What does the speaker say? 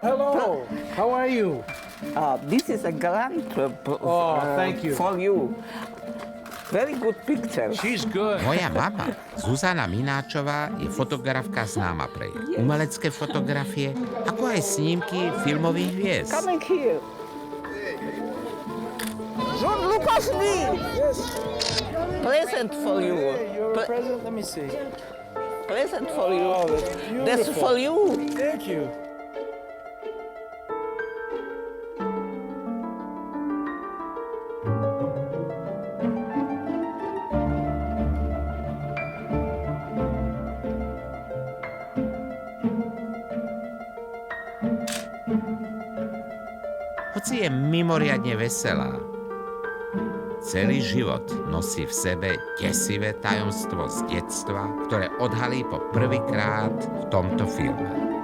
Hello. How are you? This is a grand thank you. for you. Very good picture. She's good. Moja mama, Zuzana Mináčová, je fotografka známa pre jej umelecké fotografie, ako aj snímky filmových hviezd. Coming here. John, look at me. Yes. Present for you. Your present. Let me see. Present for you. Oh, That's beautiful. for you. Thank you. Hoci je mimoriadne veselá, celý život nosí v sebe desivé tajomstvo z detstva, ktoré odhalí po prvýkrát v tomto filme.